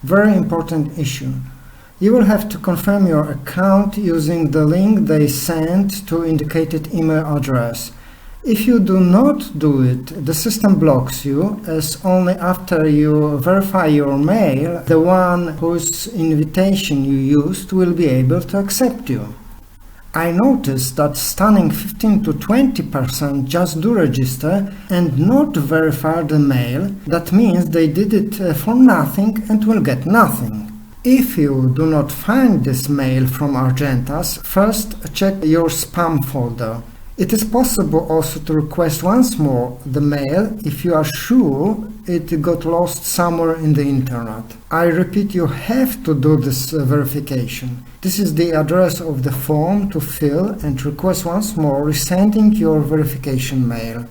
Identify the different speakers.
Speaker 1: Very important issue. You will have to confirm your account using the link they sent to indicated email address. If you do not do it, the system blocks you, as only after you verify your mail, the one whose invitation you used will be able to accept you. I noticed that stunning 15 to 20% just do register and not verify the mail. That means they did it for nothing and will get nothing. If you do not find this mail from Argentas, first check your spam folder. It is possible also to request once more the mail if you are sure it got lost somewhere in the internet. I repeat, you have to do this verification. This is the address of the form to fill and request once more resending your verification mail.